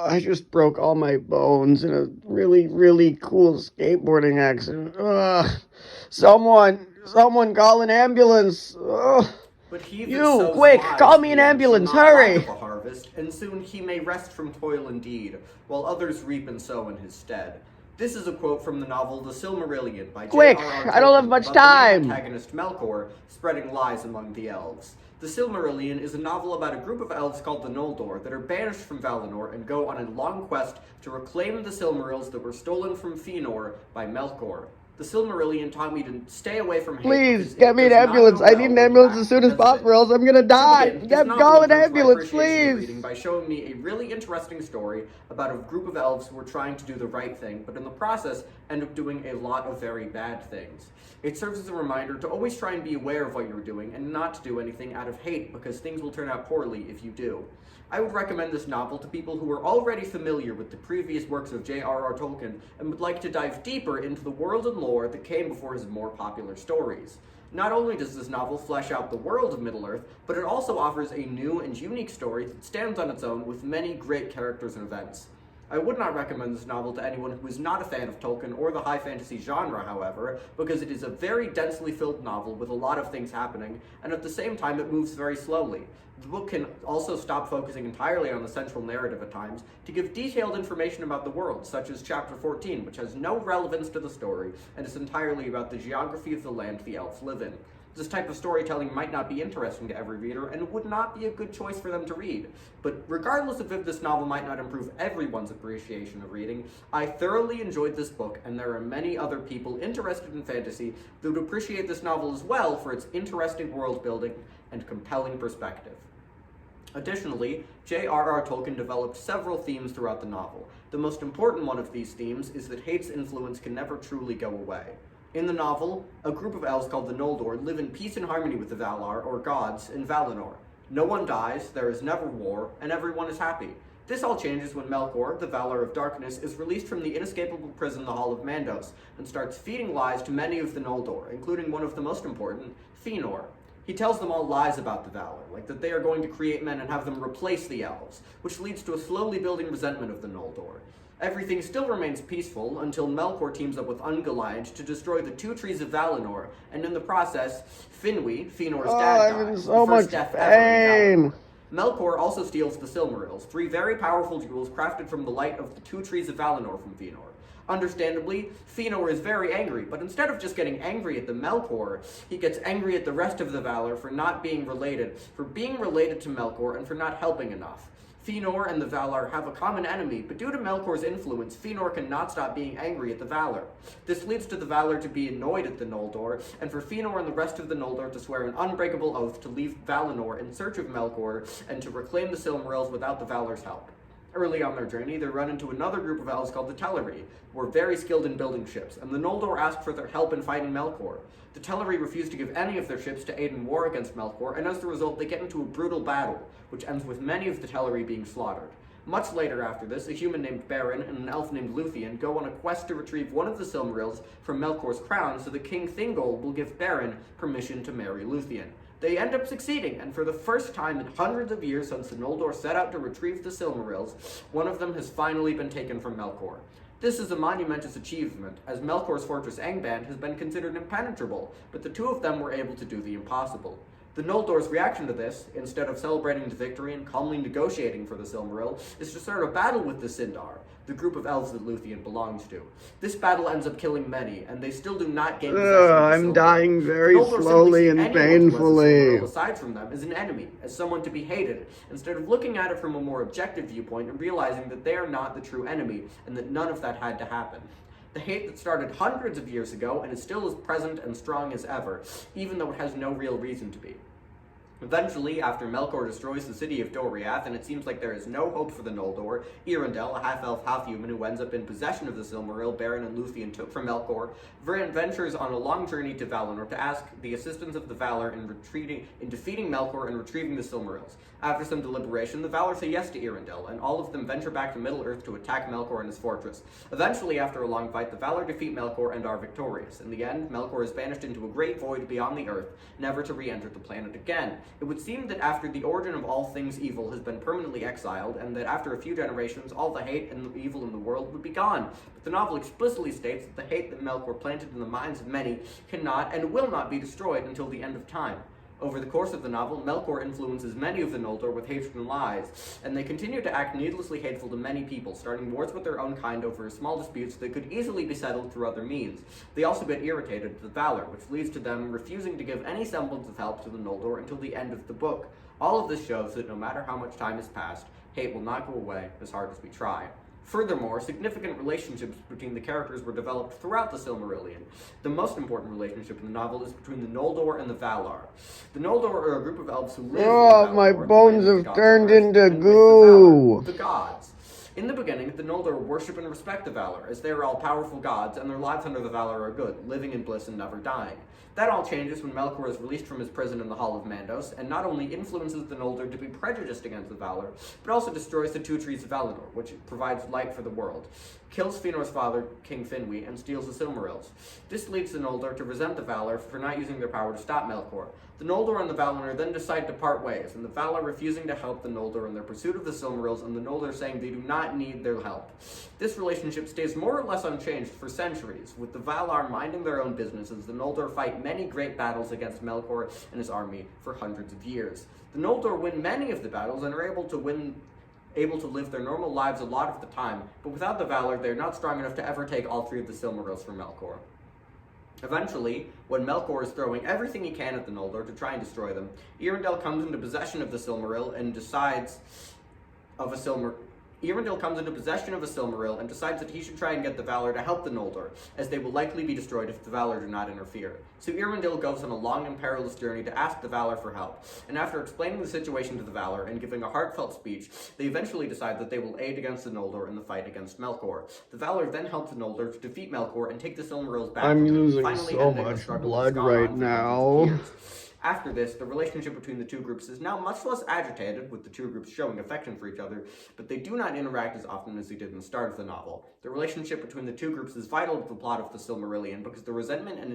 I just broke all my bones in a really, really cool skateboarding accident. Someone call an ambulance. But he that You, sows quick, call me an wisely ambulance, shall not lack hurry! of a harvest, and soon he may rest from toil indeed, while others reap and sow in his stead. This is a quote from the novel The Silmarillion by Quick, J.R.R. Tolkien I don't have much about time. the main antagonist Melkor spreading lies among the elves. The Silmarillion is a novel about a group of elves called the Noldor that are banished from Valinor and go on a long quest to reclaim the Silmarils that were stolen from Fëanor by Melkor. The Silmarillion taught me to stay away from hate. Please, get me an ambulance. I need an ambulance as soon as possible, or else I'm gonna die. Call an ambulance, please. By showing me a really interesting story about a group of elves who were trying to do the right thing, but in the process end up doing a lot of very bad things. It serves as a reminder to always try and be aware of what you're doing and not to do anything out of hate, because things will turn out poorly if you do. I would recommend this novel to people who are already familiar with the previous works of J.R.R. Tolkien and would like to dive deeper into the world and lore that came before his more popular stories. Not only does this novel flesh out the world of Middle-earth, but it also offers a new and unique story that stands on its own with many great characters and events. I would not recommend this novel to anyone who is not a fan of Tolkien or the high fantasy genre, however, because it is a very densely filled novel with a lot of things happening, and at the same time it moves very slowly. The book can also stop focusing entirely on the central narrative at times to give detailed information about the world, such as Chapter 14, which has no relevance to the story and is entirely about the geography of the land the elves live in. This type of storytelling might not be interesting to every reader and would not be a good choice for them to read. But regardless of if this novel might not improve everyone's appreciation of reading, I thoroughly enjoyed this book, and there are many other people interested in fantasy that would appreciate this novel as well for its interesting world building and compelling perspective. Additionally, J.R.R. Tolkien developed several themes throughout the novel. The most important one of these themes is that hate's influence can never truly go away. In the novel, a group of elves called the Noldor live in peace and harmony with the Valar, or gods, in Valinor. No one dies, there is never war, and everyone is happy. This all changes when Melkor, the Valar of Darkness, is released from the inescapable prison, the Hall of Mandos, and starts feeding lies to many of the Noldor, including one of the most important, Fëanor. He tells them all lies about the Valar, like that they are going to create men and have them replace the elves, which leads to a slowly building resentment of the Noldor. Everything still remains peaceful until Melkor teams up with Ungoliant to destroy the two trees of Valinor, and in the process, Finwë, Fëanor's dad, dies, so the first much death ever in pain. Valinor. Melkor also steals the Silmarils, three very powerful jewels crafted from the light of the two trees of Valinor from Fëanor. Understandably, Fëanor is very angry, but instead of just getting angry at the Melkor, he gets angry at the rest of the Valar for not being related, for being related to Melkor, and for not helping enough. Fëanor and the Valar have a common enemy, but due to Melkor's influence, Fëanor cannot stop being angry at the Valar. This leads to the Valar to be annoyed at the Noldor, and for Fëanor and the rest of the Noldor to swear an unbreakable oath to leave Valinor in search of Melkor and to reclaim the Silmarils without the Valar's help. Early on their journey, they run into another group of elves called the Teleri, who are very skilled in building ships, and the Noldor ask for their help in fighting Melkor. The Teleri refuse to give any of their ships to aid in war against Melkor, and as a result, they get into a brutal battle, which ends with many of the Teleri being slaughtered. Much later after this, a human named Beren and an elf named Luthien go on a quest to retrieve one of the Silmarils from Melkor's crown so that King Thingol will give Beren permission to marry Luthien. They end up succeeding, and for the first time in hundreds of years since the Noldor set out to retrieve the Silmarils, one of them has finally been taken from Melkor. This is a monumentous achievement, as Melkor's fortress Angband has been considered impenetrable, but the two of them were able to do the impossible. The Noldor's reaction to this, instead of celebrating the victory and calmly negotiating for the Silmaril, is to start a battle with the Sindar, the group of elves that Luthien belongs to. This battle ends up killing many, and they still do not gain possession of the I'm Silmaril. dying very The Noldor slowly simply and see anyone who has a painfully. Silmaril aside from them as an enemy, as someone to be hated, instead of looking at it from a more objective viewpoint and realizing that they are not the true enemy, and that none of that had to happen. The hate that started hundreds of years ago and is still as present and strong as ever, even though it has no real reason to be. Eventually, after Melkor destroys the city of Doriath, and it seems like there is no hope for the Noldor, Eärendil, a half-elf, half-human who ends up in possession of the Silmaril Beren and Luthien took from Melkor, ventures on a long journey to Valinor to ask the assistance of the Valar in defeating Melkor and retrieving the Silmarils. After some deliberation, the Valar say yes to Eärendil, and all of them venture back to Middle-earth to attack Melkor and his fortress. Eventually, after a long fight, the Valar defeat Melkor and are victorious. In the end, Melkor is banished into a great void beyond the earth, never to re-enter the planet again. It would seem that after the origin of all things evil has been permanently exiled, and that after a few generations, all the hate and the evil in the world would be gone. But the novel explicitly states that the hate that Melkor planted in the minds of many cannot and will not be destroyed until the end of time. Over the course of the novel, Melkor influences many of the Noldor with hatred and lies, and they continue to act needlessly hateful to many people, starting wars with their own kind over small disputes that could easily be settled through other means. They also get irritated at the Valar, which leads to them refusing to give any semblance of help to the Noldor until the end of the book. All of this shows that no matter how much time has passed, hate will not go away as hard as we try. Furthermore, significant relationships between the characters were developed throughout the Silmarillion. The most important relationship in the novel is between the Noldor and the Valar. The Noldor are a group of elves who live in Valinor, my bones have turned into and goo. With the Valar, the gods. In the beginning, the Noldor worship and respect the Valar, as they are all powerful gods, and their lives under the Valar are good, living in bliss and never dying. That all changes when Melkor is released from his prison in the Hall of Mandos, and not only influences the Noldor to be prejudiced against the Valar, but also destroys the two trees of Valinor, which provides light for the world, kills Fëanor's father, King Finwë, and steals the Silmarils. This leads the Noldor to resent the Valar for not using their power to stop Melkor. The Noldor and the Valinor then decide to part ways, and the Valar refusing to help the Noldor in their pursuit of the Silmarils, and the Noldor saying they do not need their help. This relationship stays more or less unchanged for centuries, with the Valar minding their own business as the Noldor fight many great battles against Melkor and his army for hundreds of years. The Noldor win many of the battles and are able to live their normal lives a lot of the time, but without the Valar, they're not strong enough to ever take all three of the Silmarils from Melkor. Eventually, when Melkor is throwing everything he can at the Noldor to try and destroy them, Eärendil comes into possession of the Silmaril and decides that he should try and get the Valar to help the Noldor, as they will likely be destroyed if the Valar do not interfere. So Eärendil goes on a long and perilous journey to ask the Valar for help, and after explaining the situation to the Valar and giving a heartfelt speech, they eventually decide that they will aid against the Noldor in the fight against Melkor. The Valar then help the Noldor to defeat Melkor and take the Silmarils back. I'm losing so much blood right now. After this, the relationship between the two groups is now much less agitated, with the two groups showing affection for each other, but they do not interact as often as they did in the start of the novel. The relationship between the two groups is vital to the plot of the Silmarillion, because the resentment and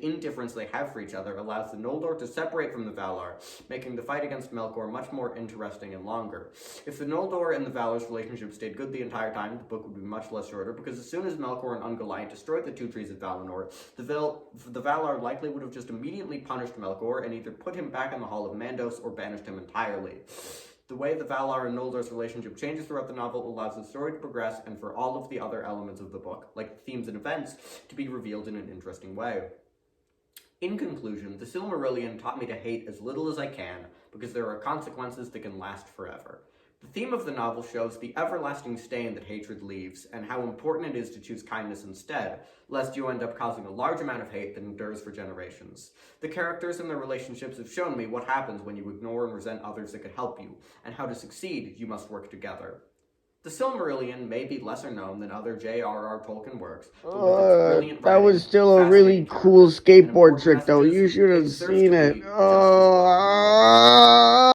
indifference they have for each other allows the Noldor to separate from the Valar, making the fight against Melkor much more interesting and longer. If the Noldor and the Valar's relationship stayed good the entire time, the book would be much less shorter, because as soon as Melkor and Ungoliant destroyed the two trees of Valinor, the Valar likely would have just immediately punished Melkor and either put him back in the Hall of Mandos or banished him entirely. The way the Valar and Noldor's relationship changes throughout the novel allows the story to progress and for all of the other elements of the book, like the themes and events, to be revealed in an interesting way. In conclusion, the Silmarillion taught me to hate as little as I can, because there are consequences that can last forever. The theme of the novel shows the everlasting stain that hatred leaves, and how important it is to choose kindness instead, lest you end up causing a large amount of hate that endures for generations. The characters and their relationships have shown me what happens when you ignore and resent others that could help you, and how to succeed, you must work together. The Silmarillion may be lesser known than other J.R.R. Tolkien works, but with its brilliant that writing, was still a really cool skateboard trick, though. You should have seen it.